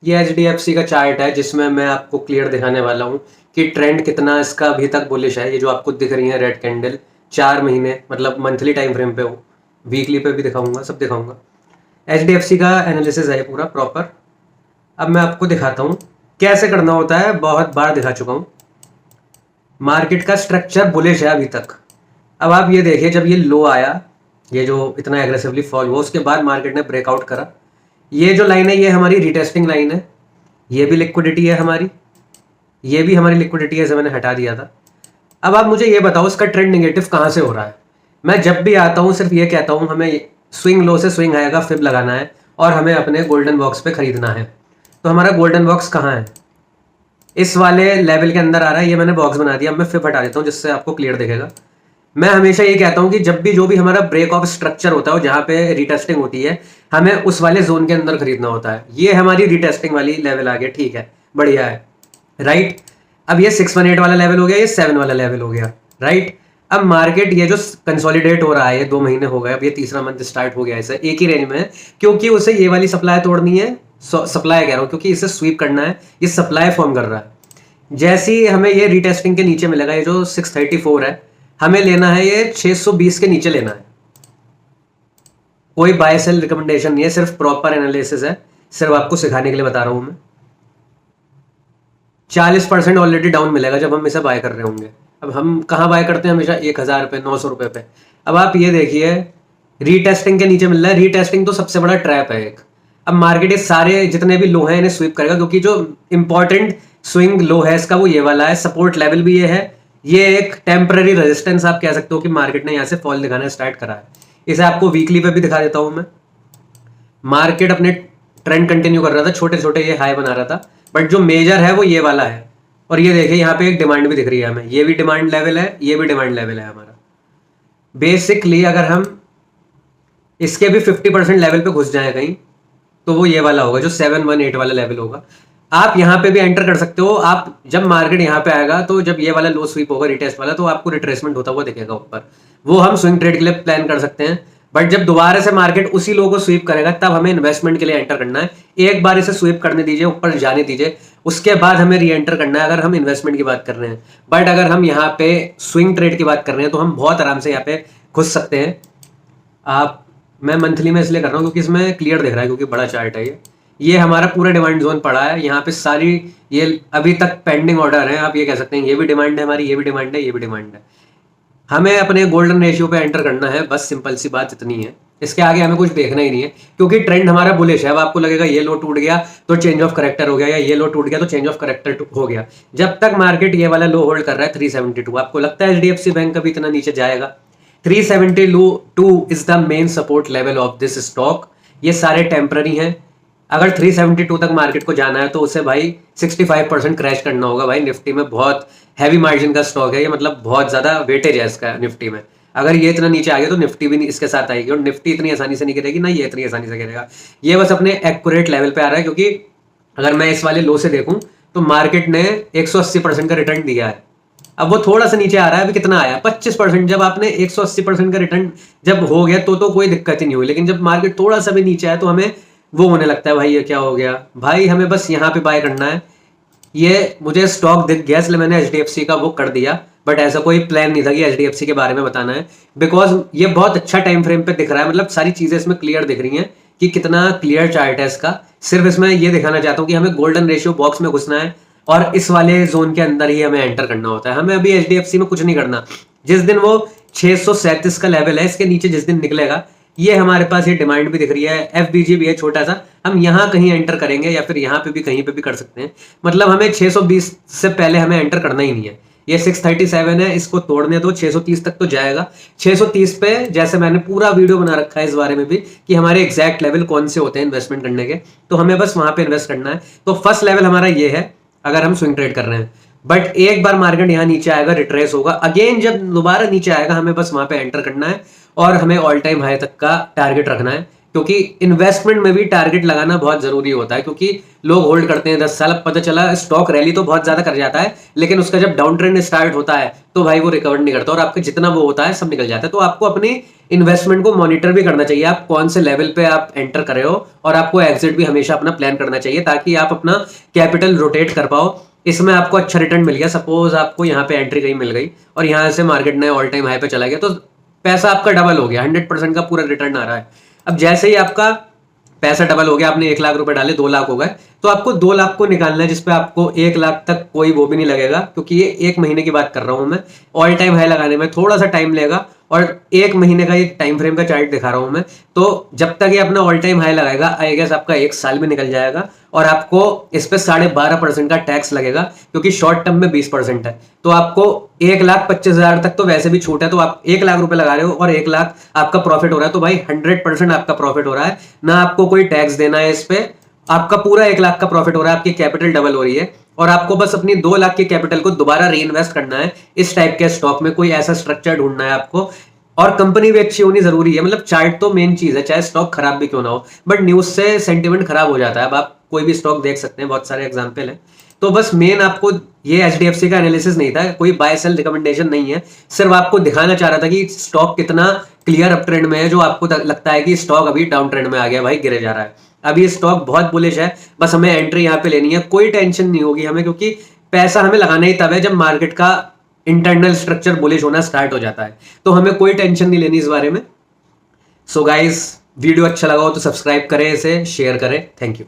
ये एचडीएफसी का चार्ट है जिसमें मैं आपको क्लियर दिखाने वाला हूँ कि ट्रेंड कितना इसका अभी तक बुलिश है। ये जो आपको दिख रही है रेड कैंडल 4 महीने मतलब मंथली टाइम फ्रेम पे हो, वीकली पे भी दिखाऊंगा, सब दिखाऊंगा। एचडीएफसी का एनालिसिस है पूरा प्रॉपर। अब मैं आपको दिखाता हूँ कैसे करना होता है, बहुत बार दिखा चुका हूँ। मार्केट का स्ट्रक्चर बुलिश है अभी तक। अब आप ये देखिए, जब ये लो आया, ये जो इतना एग्रेसिवली फॉल हुआ, उसके बाद मार्केट ने ब्रेकआउट करा। ये जो लाइन है ये हमारी रिटेस्टिंग लाइन है, ये भी लिक्विडिटी है हमारी, ये भी हमारी लिक्विडिटी है, इसे मैंने हटा दिया था। अब आप मुझे ये बताओ इसका ट्रेंड नेगेटिव कहाँ से हो रहा है। मैं जब भी आता हूँ सिर्फ ये कहता हूँ हमें स्विंग लो से स्विंग आएगा, फिब लगाना है और हमें अपने गोल्डन बॉक्स पे खरीदना है। तो हमारा गोल्डन बॉक्स कहाँ है? इस वाले लेवल के अंदर आ रहा है। ये मैंने बॉक्स बना दिया, मैं फिब हटा देता हूँ जिससे आपको क्लियर दिखेगा। मैं हमेशा ये कहता हूँ कि जब भी जो भी हमारा ब्रेक ऑफ स्ट्रक्चर होता है जहाँ पे रिटेस्टिंग होती है, हमें उस वाले जोन के अंदर खरीदना होता है। ये हमारी रिटेस्टिंग वाली लेवल आ गया, ठीक है, बढ़िया है, राइट। अब ये 618 वाला लेवल हो गया, ये 7 वाला लेवल हो गया, राइट। अब मार्केट ये जो कंसोलिडेट हो रहा है, ये 2 महीने हो गए, अब ये तीसरा मंथ स्टार्ट हो गया इसे एक ही रेंज में है, क्योंकि उसे ये वाली सप्लाई तोड़नी है। सप्लाई कह रहा हूँ क्योंकि इसे स्वीप करना है, ये सप्लाई फॉर्म कर रहा है। जैसे ही हमें ये रिटेस्टिंग के नीचे मिलेगा, ये जो 634 है, हमें लेना है ये 620 के नीचे लेना है। कोई बाय सेल रिकमेंडेशन नहीं है, सिर्फ प्रॉपर एनालिसिस है, सिर्फ आपको सिखाने के लिए बता रहा हूं मैं। 40% ऑलरेडी डाउन मिलेगा जब हम इसे बाय कर रहे होंगे। अब हम कहाँ बाय करते हैं हमेशा? 1000 पे, 900 रुपए पे। अब आप ये देखिए रीटेस्टिंग के नीचे मिल रहा है। रीटेस्टिंग तो सबसे बड़ा ट्रैप है एक। अब मार्केट ये सारे जितने भी लो हैं इन्हें स्वीप करेगा, क्योंकि जो इंपॉर्टेंट स्विंग लो है इसका वो ये वाला है, सपोर्ट लेवल भी ये है, ये एक टेम्पररी रेजिस्टेंस आप कह सकते हो कि मार्केट ने यहाँ से फॉल दिखाना स्टार्ट करा है। इसे आपको वीकली पे भी दिखा देता हूं मैं। मार्केट अपने ट्रेंड कंटिन्यू कर रहा था, छोटे छोटे ये हाई बना रहा था, बट जो मेजर है वो ये वाला है। और ये देखिए यहाँ पे एक डिमांड भी दिख रही है हमें, ये भी डिमांड लेवल है, ये भी डिमांड लेवल है हमारा। बेसिकली अगर हम इसके भी 50% लेवल पे घुस जाए कहीं, तो वो ये वाला होगा जो 718 वाला लेवल होगा। आप यहाँ पे भी एंटर कर सकते हो। आप जब मार्केट यहाँ पे आएगा, तो जब ये वाला लो स्वीप होगा रिटेस्ट वाला, तो आपको रिट्रेसमेंट होता हुआ दिखेगा ऊपर, वो हम स्विंग ट्रेड के लिए प्लान कर सकते हैं। बट जब दोबारा से मार्केट उसी लो को स्वीप करेगा, तब हमें इन्वेस्टमेंट के लिए एंटर करना है। एक बार इसे स्वीप करने दीजिए, ऊपर जाने दीजिए, उसके बाद हमें री एंटर करना है अगर हम इन्वेस्टमेंट की बात कर रहे हैं। बट अगर हम यहाँ पे स्विंग ट्रेड की बात कर रहे हैं, तो हम बहुत आराम से यहाँ पे घुस सकते हैं। आप मैं मंथली में इसलिए कर रहा हूँ क्योंकि इसमें क्लियर दिख रहा है, क्योंकि बड़ा चार्ट है ये हमारा पूरा डिमांड जोन पड़ा है। यहाँ पे सारी ये अभी तक पेंडिंग ऑर्डर है, आप ये कह सकते हैं। ये भी डिमांड है हमारी, ये भी डिमांड है, ये भी डिमांड है। हमें अपने गोल्डन रेशियो पे एंटर करना है, बस सिंपल सी बात इतनी है। इसके आगे हमें कुछ देखना ही नहीं है, क्योंकि ट्रेंड हमारा बुलिश है। अब आपको लगेगा ये लो टूट गया तो चेंज ऑफ करेक्टर हो गया, या ये लो टूट गया तो चेंज ऑफ करेक्टर हो गया। जब तक मार्केट ये वाला लो होल्ड कर रहा है 372, आपको लगता है एचडीएफसी बैंक कभी इतना नीचे जाएगा? 372 is the main support level of this stock. ये सारे टेम्पररी हैं। अगर 372 तक मार्केट को जाना है तो उसे भाई 65% क्रैश करना होगा। भाई निफ्टी में बहुत हैवी मार्जिन का स्टॉक है ये, मतलब बहुत ज्यादा वेटेज है इसका निफ्टी में। अगर ये इतना नीचे आ गया तो निफ्टी भी इसके साथ आएगी, और निफ्टी इतनी आसानी से नहीं गिरेगी, ना ये इतनी आसानी से गिरेगा। ये बस अपने एक्यूरेट लेवल पे आ रहा है, क्योंकि अगर मैं इस वाले लो से देखूं तो मार्केट ने 180% का रिटर्न दिया है। अब वो थोड़ा सा नीचे आ रहा है, अभी कितना आया? 25%। जब आपने 180% का रिटर्न जब हो गया तो कोई दिक्कत ही नहीं हुई, लेकिन जब मार्केट थोड़ा सा भी नीचे आया तो हमें वो होने लगता है, भाई ये क्या हो गया। भाई हमें बस यहाँ पे बाय करना है। ये मुझे स्टॉक दिख गया इसलिए मैंने एचडीएफसी का बुक कर दिया, बट ऐसा कोई प्लान नहीं था कि एचडीएफसी के बारे में बताना है, बिकॉज ये बहुत अच्छा टाइम फ्रेम पे दिख रहा है। मतलब सारी चीजें इसमें क्लियर दिख रही हैं कि कितना क्लियर चार्ट है इसका। सिर्फ इसमें ये दिखाना चाहता हूँ कि हमें गोल्डन रेशियो बॉक्स में घुसना है, और इस वाले जोन के अंदर ही हमें एंटर करना होता है। हमें अभी एचडीएफसी में कुछ नहीं करना। जिस दिन वो 637 का लेवल है, इसके नीचे जिस दिन निकलेगा, ये हमारे पास ये डिमांड भी दिख रही है, एफबीजी भी है छोटा सा, हम यहाँ कहीं एंटर करेंगे, या फिर यहाँ पे भी कहीं पे भी कर सकते हैं। मतलब हमें 620 से पहले हमें एंटर करना ही नहीं है। ये 637 है, इसको तोड़ने दो, 630 तक तो जाएगा। 630 पे जैसे मैंने पूरा वीडियो बना रखा है इस बारे में भी कि हमारे एग्जैक्ट लेवल कौन से होते हैं इन्वेस्टमेंट करने के, तो हमें बस वहां पे इन्वेस्ट करना है। तो फर्स्ट लेवल हमारा ये है अगर हम स्विंग ट्रेड कर रहे हैं। बट एक बार मार्केट यहाँ नीचे आएगा, रिट्रेस होगा अगेन, जब दोबारा नीचे आएगा हमें बस वहां पे एंटर करना है, और हमें ऑल टाइम हाई तक का टारगेट रखना है। क्योंकि इन्वेस्टमेंट में भी टारगेट लगाना बहुत जरूरी होता है, क्योंकि लोग होल्ड करते हैं 10 साल, अब पता चला स्टॉक रैली तो बहुत ज्यादा कर जाता है, लेकिन उसका जब डाउन ट्रेंड स्टार्ट होता है तो भाई वो रिकवर नहीं करता और आपका जितना वो होता है सब निकल जाता है। तो आपको अपनी इन्वेस्टमेंट को मॉनिटर भी करना चाहिए, आप कौन से लेवल पे आप एंटर कर रहे हो, और आपको एग्जिट भी हमेशा अपना प्लान करना चाहिए ताकि आप अपना कैपिटल रोटेट कर पाओ। इसमें आपको अच्छा रिटर्न मिल गया, सपोज आपको यहाँ पे एंट्री कहीं मिल गई और यहाँ से मार्केट ने ऑल टाइम हाई पे चला गया, तो पैसा आपका डबल हो गया, 100% का पूरा रिटर्न आ रहा है। अब जैसे ही आपका पैसा डबल हो गया, आपने 1 लाख रुपए डाले, 2 लाख हो गए, तो आपको 2 लाख को निकालना है, जिसपे आपको 1 लाख तक कोई वो भी नहीं लगेगा, क्योंकि ये 1 महीने की बात कर रहा हूं मैं। ऑल टाइम हाई लगाने में थोड़ा सा टाइम लेगा और 1 महीने का एक टाइम फ्रेम का चार्ट दिखा रहा हूं मैं। तो जब तक ये अपना ऑल टाइम हाई लगाएगा, आई गेस आपका 1 साल भी निकल जाएगा और आपको इस पे 12.5% का टैक्स लगेगा, क्योंकि शॉर्ट टर्म में 20% है। तो आपको 1,25,000 तक तो वैसे भी छूट है, तो आप 1 लाख रुपए लगा रहे हो और 1 लाख आपका प्रॉफिट हो रहा है, तो भाई 100% आपका प्रॉफिट हो रहा है, ना आपको कोई टैक्स देना है इस पे, आपका पूरा 1 लाख का प्रॉफिट हो रहा है, आपकी कैपिटल डबल हो रही है और आपको बस अपनी 2 लाख की कैपिटल को दोबारा री इन्वेस्ट करना है इस टाइप के स्टॉक में। कोई ऐसा स्ट्रक्चर ढूंढना है आपको, और कंपनी भी अच्छी होनी जरूरी है। मतलब चार्ट तो मेन चीज है, चाहे स्टॉक खराब भी क्यों ना हो, बट न्यूज से सेंटिमेंट खराब हो जाता है। अब आप कोई भी स्टॉक देख सकते हैं, बहुत सारे एग्जांपल हैं। तो बस मेन आपको ये एचडीएफसी का एनालिसिस नहीं था, कोई बाय सेल रिकमेंडेशन नहीं है, सिर्फ आपको दिखाना चाह रहा था कि स्टॉक कितना क्लियर अप ट्रेंड में है, जो आपको लगता है कि स्टॉक अभी डाउन ट्रेंड में आ गया, भाई गिरे जा रहा है। अभी स्टॉक बहुत बुलिश है, बस हमें एंट्री यहाँ पे लेनी है, कोई टेंशन नहीं होगी हमें, क्योंकि पैसा हमें लगाना ही तब है जब मार्केट का इंटरनल स्ट्रक्चर बुलिश होना स्टार्ट हो जाता है। तो हमें कोई टेंशन नहीं लेनी इस बारे में। सो गाइस, वीडियो अच्छा लगा हो तो सब्सक्राइब करें, इसे शेयर करें। Thank you.